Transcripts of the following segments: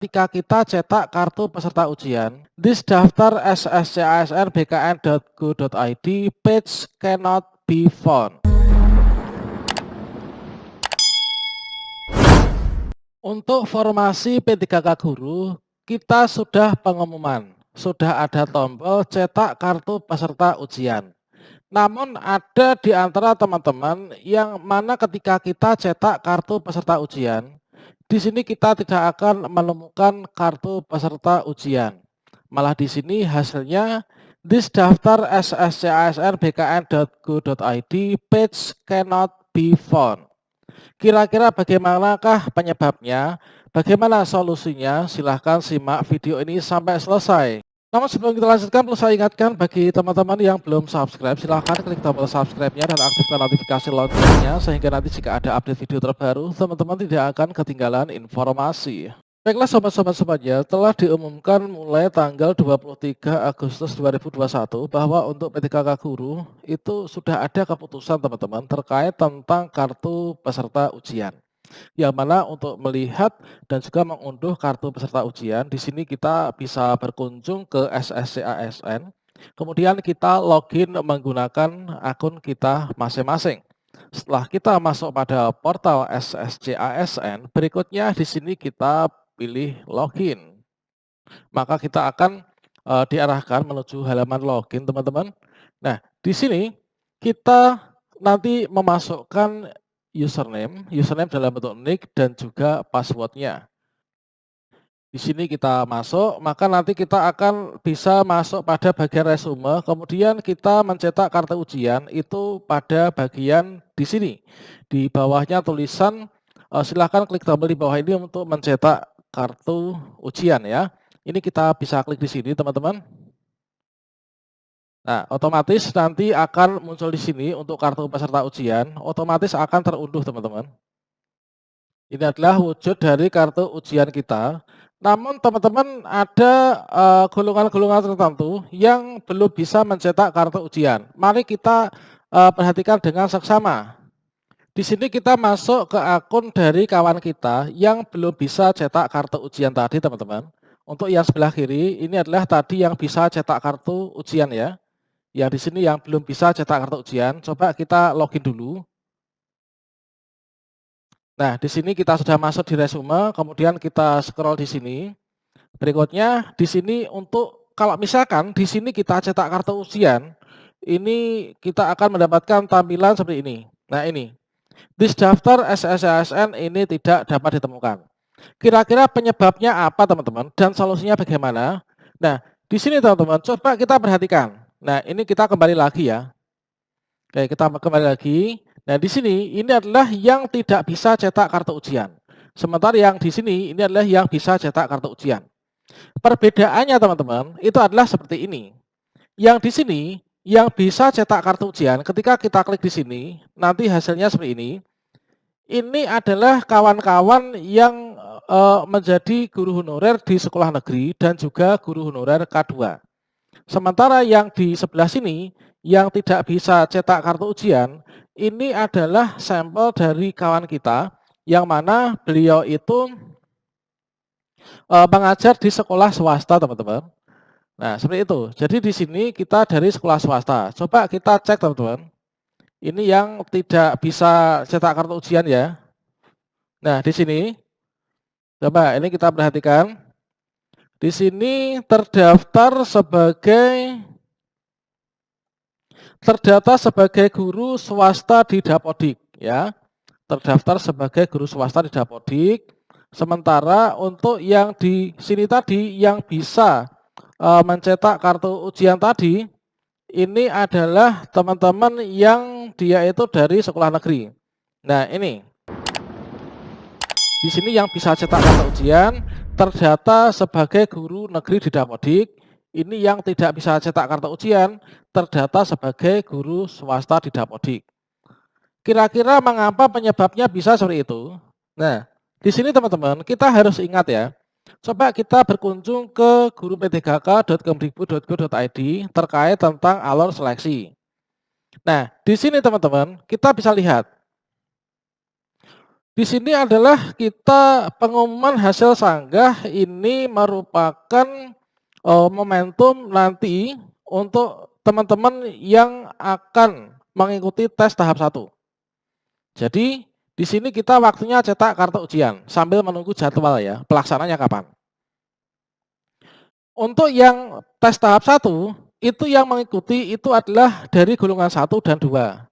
Ketika kita cetak kartu peserta ujian, this daftar sscasr.bkn.go.id page cannot be found. Untuk formasi P3K Guru, kita sudah pengumuman, sudah ada tombol cetak kartu peserta ujian. Namun ada di antara teman-teman yang mana ketika kita cetak kartu peserta ujian, di sini kita tidak akan menemukan kartu peserta ujian. Malah di sini hasilnya this daftar sscasr.bkn.go.id page cannot be found. Kira-kira bagaimanakah penyebabnya? Bagaimana solusinya? Silahkan simak video ini sampai selesai. Namun sebelum kita lanjutkan, perlu saya ingatkan bagi teman-teman yang belum subscribe, silahkan klik tombol subscribe-nya dan aktifkan notifikasi loncengnya sehingga nanti jika ada update video terbaru, teman-teman tidak akan ketinggalan informasi. Baiklah sobat-sobat semuanya, telah diumumkan mulai tanggal 23 Agustus 2021 bahwa untuk P3K Guru itu sudah ada keputusan teman-teman terkait tentang kartu peserta ujian. Yang mana untuk melihat dan juga mengunduh kartu peserta ujian, di sini kita bisa berkunjung ke SSCASN, kemudian kita login menggunakan akun kita masing-masing. Setelah kita masuk pada portal SSCASN, berikutnya di sini kita pilih login. Maka kita akan diarahkan menuju halaman login, teman-teman. Nah, di sini kita nanti memasukkan username dalam bentuk nick dan juga passwordnya. Di sini kita masuk, maka nanti kita akan bisa masuk pada bagian resume, kemudian kita mencetak kartu ujian itu pada bagian di sini. Di bawahnya tulisan, silahkan klik tombol di bawah ini untuk mencetak kartu ujian ya. Ini kita bisa klik di sini teman-teman. Nah, otomatis nanti akan muncul di sini untuk kartu peserta ujian, otomatis akan terunduh teman-teman. Ini adalah wujud dari kartu ujian kita. Namun teman-teman ada golongan-golongan tertentu yang belum bisa mencetak kartu ujian. Mari kita perhatikan dengan seksama. Di sini kita masuk ke akun dari kawan kita yang belum bisa cetak kartu ujian tadi teman-teman. Untuk yang sebelah kiri ini adalah tadi yang bisa cetak kartu ujian ya. Yang di sini yang belum bisa cetak kartu ujian, coba kita login dulu. Nah, di sini kita sudah masuk di resume, kemudian kita scroll di sini. Berikutnya di sini untuk kalau misalkan di sini kita cetak kartu ujian, ini kita akan mendapatkan tampilan seperti ini. Nah, ini. This daftar SSCASN ini tidak dapat ditemukan. Kira-kira penyebabnya apa, teman-teman? Dan solusinya bagaimana? Nah, di sini teman-teman, coba kita perhatikan. Nah, ini kita kembali lagi ya. Oke, kita kembali lagi. Nah, di sini ini adalah yang tidak bisa cetak kartu ujian. Sementara yang di sini ini adalah yang bisa cetak kartu ujian. Perbedaannya teman-teman, itu adalah seperti ini. Yang di sini yang bisa cetak kartu ujian, ketika kita klik di sini, nanti hasilnya seperti ini. Ini adalah kawan-kawan yang menjadi guru honorer di sekolah negeri dan juga guru honorer K2. Sementara yang di sebelah sini, yang tidak bisa cetak kartu ujian, ini adalah sampel dari kawan kita, yang mana beliau itu mengajar di sekolah swasta, teman-teman. Nah, seperti itu. Jadi di sini kita dari sekolah swasta. Coba kita cek, teman-teman. Ini yang tidak bisa cetak kartu ujian ya. Nah, di sini, coba ini kita perhatikan. Di sini terdaftar sebagai guru swasta di Dapodik ya. Terdaftar sebagai guru swasta di Dapodik. Sementara untuk yang di sini tadi yang bisa mencetak kartu ujian tadi ini adalah teman-teman yang dia itu dari sekolah negeri. Nah, ini. Di sini yang bisa cetak kartu ujian terdata sebagai guru negeri di Dapodik. Ini yang tidak bisa cetak kartu ujian terdata sebagai guru swasta di Dapodik. Kira-kira mengapa penyebabnya bisa seperti itu? Nah, di sini teman-teman kita harus ingat ya. Coba kita berkunjung ke guru-p3k.kemdikbud.go.id terkait tentang alur seleksi. Nah, di sini teman-teman kita bisa lihat. Di sini adalah kita pengumuman hasil sanggah ini merupakan momentum nanti untuk teman-teman yang akan mengikuti tes tahap 1. Jadi di sini kita waktunya cetak kartu ujian sambil menunggu jadwal ya, pelaksananya kapan. Untuk yang tes tahap 1 itu yang mengikuti itu adalah dari golongan 1 dan 2.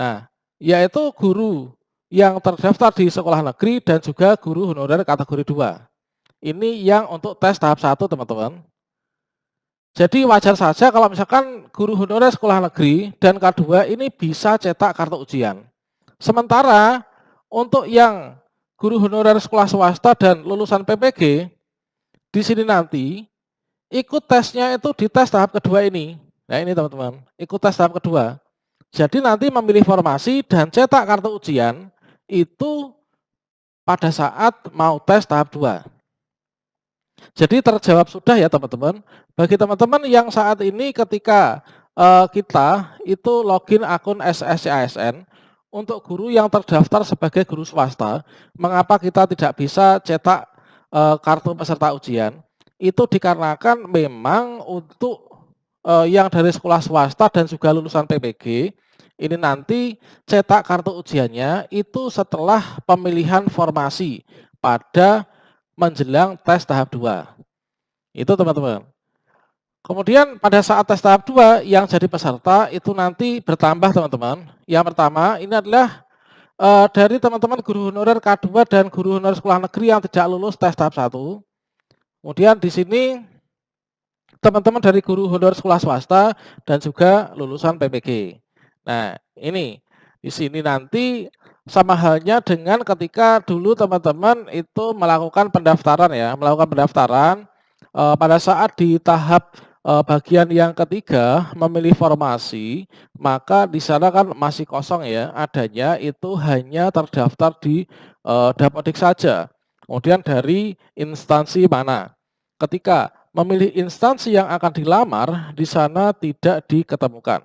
Nah, yaitu guru yang terdaftar di sekolah negeri dan juga guru honorer kategori 2. Ini yang untuk tes tahap 1, teman-teman. Jadi wajar saja kalau misalkan guru honorer sekolah negeri dan K2 ini bisa cetak kartu ujian. Sementara untuk yang guru honorer sekolah swasta dan lulusan PPG, di sini nanti ikut tesnya itu di tes tahap kedua ini. Nah ini teman-teman, ikut tes tahap kedua. Jadi nanti memilih formasi dan cetak kartu ujian itu pada saat mau tes tahap 2. Jadi terjawab sudah ya teman-teman. Bagi teman-teman yang saat ini ketika kita itu login akun SSCASN untuk guru yang terdaftar sebagai guru swasta, mengapa kita tidak bisa cetak kartu peserta ujian? Itu dikarenakan memang untuk yang dari sekolah swasta dan juga lulusan PPG, ini nanti cetak kartu ujiannya itu setelah pemilihan formasi pada menjelang tes tahap 2. Itu teman-teman. Kemudian pada saat tes tahap 2 yang jadi peserta itu nanti bertambah teman-teman. Yang pertama ini adalah dari teman-teman guru honorer K2 dan guru honorer sekolah negeri yang tidak lulus tes tahap 1. Kemudian di sini teman-teman dari guru honorer sekolah swasta dan juga lulusan PPG. Nah, ini di sini nanti sama halnya dengan ketika dulu teman-teman itu melakukan pendaftaran ya, melakukan pendaftaran pada saat di tahap bagian yang ketiga memilih formasi, maka di sana kan masih kosong ya, adanya itu hanya terdaftar di Dapodik saja. Kemudian dari instansi mana. Ketika memilih instansi yang akan dilamar, di sana tidak diketemukan.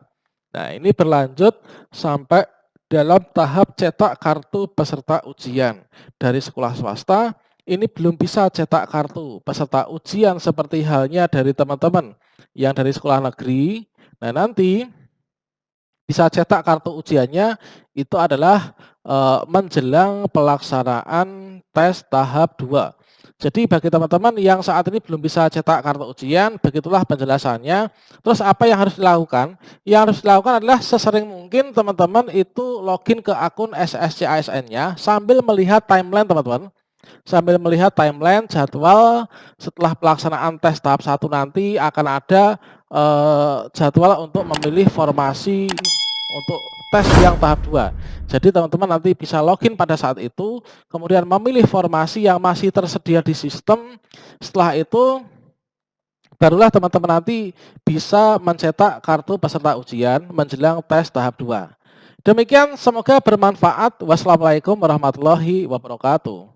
Nah, ini berlanjut sampai dalam tahap cetak kartu peserta ujian. Dari sekolah swasta, ini belum bisa cetak kartu peserta ujian seperti halnya dari teman-teman yang dari sekolah negeri. Nah, nanti bisa cetak kartu ujiannya itu adalah menjelang pelaksanaan tes tahap 2. Jadi bagi teman-teman yang saat ini belum bisa cetak kartu ujian, begitulah penjelasannya. Terus apa yang harus dilakukan? Yang harus dilakukan adalah sesering mungkin teman-teman itu login ke akun SSCASN-nya sambil melihat timeline teman-teman. Sambil melihat timeline jadwal setelah pelaksanaan tes tahap 1 nanti akan ada jadwal untuk memilih formasi untuk tes yang tahap 2. Jadi teman-teman nanti bisa login pada saat itu, kemudian memilih formasi yang masih tersedia di sistem. Setelah itu barulah teman-teman nanti bisa mencetak kartu peserta ujian menjelang tes tahap 2. Demikian, semoga bermanfaat. Wassalamualaikum warahmatullahi wabarakatuh.